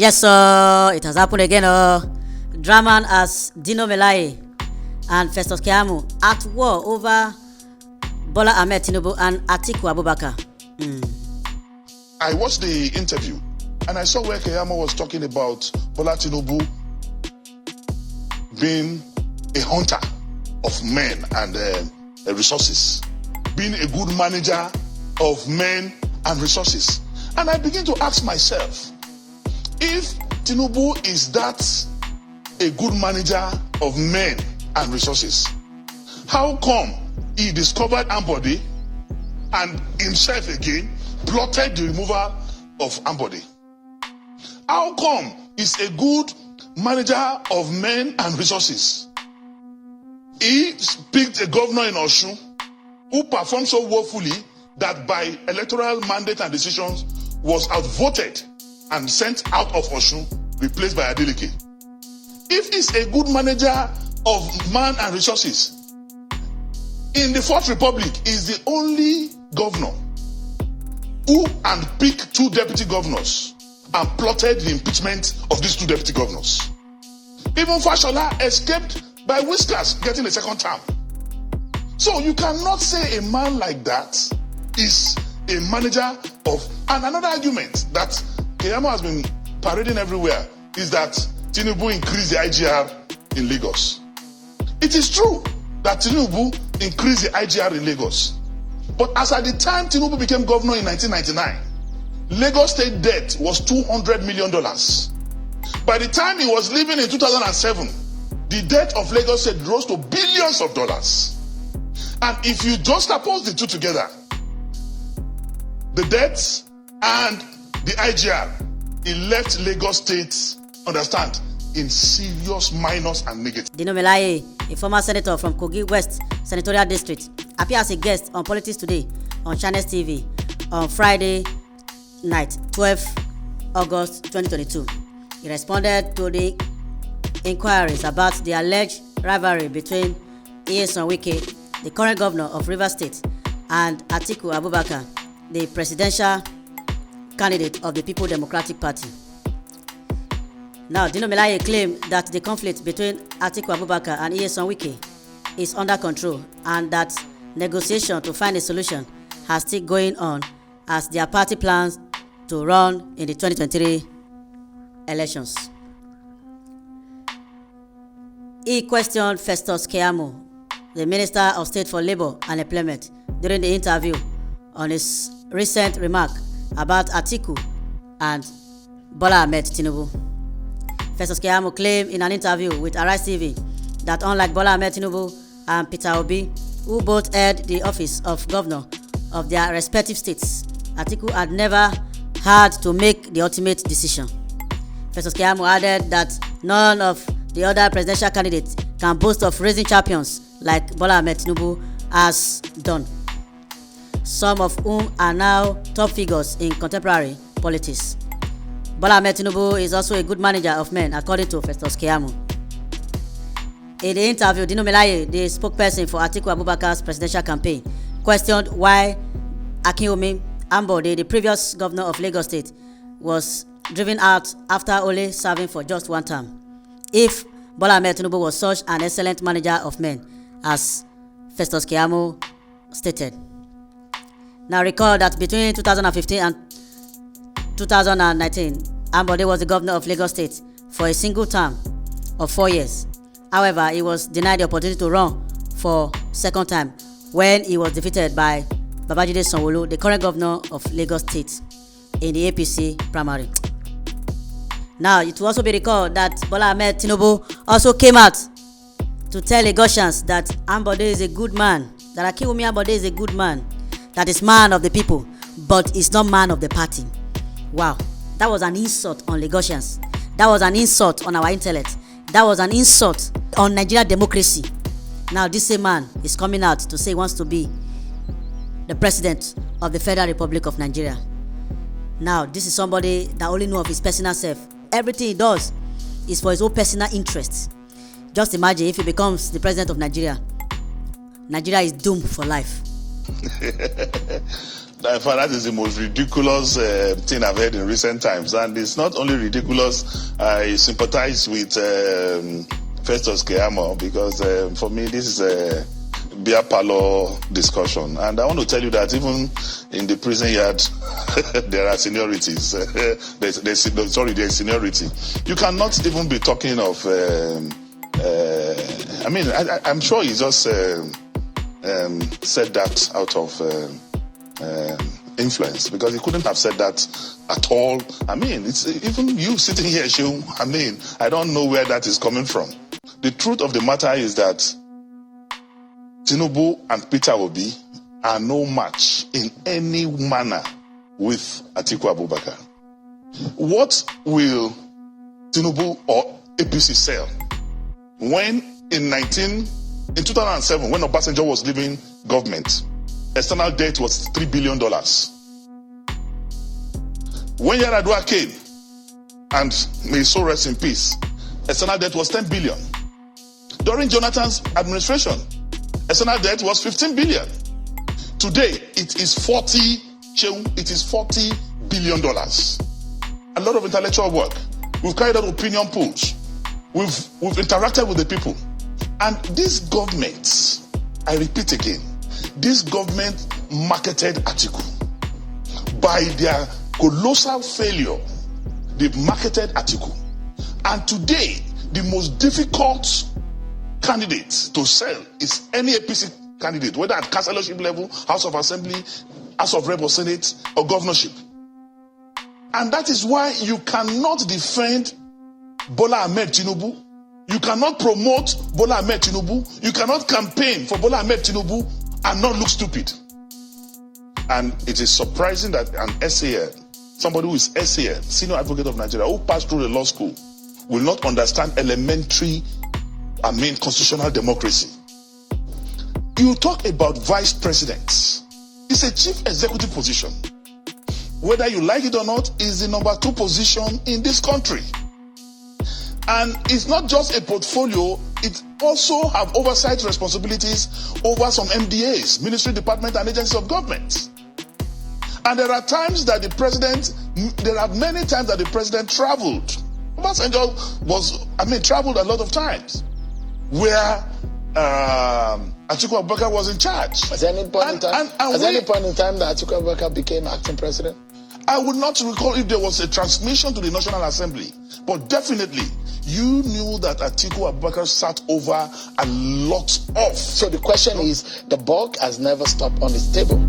Yes, sir. It has happened again. Drama as Dino Melaye and Festus Keyamo at war over Bola Ahmed Tinubu and Atiku Abubakar. I watched the interview and I saw where Keyamo was talking about Bola Tinubu being a hunter of men and resources, being a good manager of men and resources. And I begin to ask myself, if Tinubu is that a good manager of men and resources, how come he discovered Ambody and himself again plotted the removal of Ambody? How come he's a good manager of men and resources? He picked a governor in Osun who performed so woefully that by electoral mandate and decisions was outvoted and sent out of Osun, replaced by Adeleke. If he's a good manager of man and resources, in the Fourth Republic is the only governor who handpicked two deputy governors and plotted the impeachment of these two deputy governors. Even Fashola escaped by whiskers, getting a second term. So you cannot say a man like that is a manager of... And another argument that Keyamo has been parading everywhere is that Tinubu increased the IGR in Lagos. It is true that Tinubu increased the IGR in Lagos. But as at the time Tinubu became governor in 1999, Lagos state debt was $200 million. By the time he was leaving in 2007, the debt of Lagos state rose to billions of dollars. And if you just oppose the two together, the debts and the IGR, it left Lagos state, understand, in serious minus and negative. Dino Melaye, a former senator from Kogi West Senatorial District, appeared as a guest on Politics Today on Channels TV on Friday night, 12 August 2022. He responded to the inquiries about the alleged rivalry between Nyesom Wike, the current governor of Rivers State, and Atiku Abubakar, the presidential candidate of the People Democratic Party. Now, Dino Melaye claimed that the conflict between Atiku Abubakar and Nyesom Wike is under control and that negotiation to find a solution are still going on as their party plans to run in the 2023 elections. He questioned Festus Keyamo, the Minister of State for Labour and Employment, during the interview on his recent remark about Atiku and Bola Ahmed Tinubu. Festus Keyamo claimed in an interview with Arise TV that unlike Bola Ahmed Tinubu and Peter Obi, who both held the office of governor of their respective states, Atiku had never had to make the ultimate decision. Festus Keyamo added that none of the other presidential candidates can boast of raising champions like Bola Ahmed Tinubu has done, some of whom are now top figures in contemporary politics. Bola Ahmed Tinubu is also a good manager of men, according to Festus Keyamo. In the interview, Dino Melaye, the spokesperson for Atiku Abubakar's presidential campaign, questioned why Akinwumi Ambody, the previous governor of Lagos State, was driven out after only serving for just one term, if Bola Ahmed Tinubu was such an excellent manager of men, as Festus Keyamo stated. Now recall that between 2015 and 2019, Ambody was the governor of Lagos State for a single term of 4 years. However, he was denied the opportunity to run for second time when he was defeated by Babajide Sanwo-Olu, the current governor of Lagos State, in the APC primary. Now, it will also be recalled that Bola Ahmed Tinubu also came out to tell Lagosians that Ambody is a good man, that Akinwumi Ambody is a good man, that is man of the people, but is not man of the party. Wow, that was an insult on Lagosians. That was an insult on our intellect. That was an insult on Nigerian democracy. Now this same man is coming out to say he wants to be the president of the Federal Republic of Nigeria. Now this is somebody that only knows of his personal self. Everything he does is for his own personal interests. Just imagine if he becomes the president of Nigeria. Nigeria is doomed for life. That is the most ridiculous thing I've heard in recent times. And it's not only ridiculous, I sympathize with Festus Keyamo because for me this is a beer parlor discussion. And I want to tell you that even in the prison yard, there are seniorities. There's seniority. You cannot even be talking of... I'm sure he just said that out of influence, because he couldn't have said that at all. I mean, it's even you sitting here, Sheung. I mean, I don't know where that is coming from. The truth of the matter is that Tinubu and Peter Obi are no match in any manner with Atiku Abubakar. What will Tinubu or APC sell when in 2007, when Obasanjo was leaving government, external debt was $3 billion. When Yar'Adua came, and may his soul rest in peace, external debt was 10 billion. During Jonathan's administration, external debt was 15 billion. Today, it is $40 billion. A lot of intellectual work. We've carried out opinion polls. We've interacted with the people. And this government, I repeat again, this government marketed Atiku. By their colossal failure, they've marketed Atiku. And today, the most difficult candidate to sell is any APC candidate, whether at councillorship level, House of Assembly, House of Rep or Senate, or governorship. And that is why you cannot defend Bola Ahmed Tinubu. You cannot promote Bola Ahmed Tinubu. You cannot campaign for Bola Ahmed Tinubu and not look stupid. And it is surprising that an SAN, somebody who is SAN, Senior Advocate of Nigeria, who passed through the law school, will not understand elementary, constitutional democracy. You talk about vice presidents. It's a chief executive position. Whether you like it or not, is the number 2 position in this country. And it's not just a portfolio, it also have oversight responsibilities over some MDAs, ministry, department, and agencies of government. And there are many times that the president traveled. Obasanjo traveled a lot of times, where Atiku Abubakar was in charge. Was there any point in time that Atiku Abubakar became acting president? I would not recall if there was a transmission to the National Assembly, but definitely you knew that Atiku Abubakar sat over a lot of. So the question is, the buck has never stopped on his table.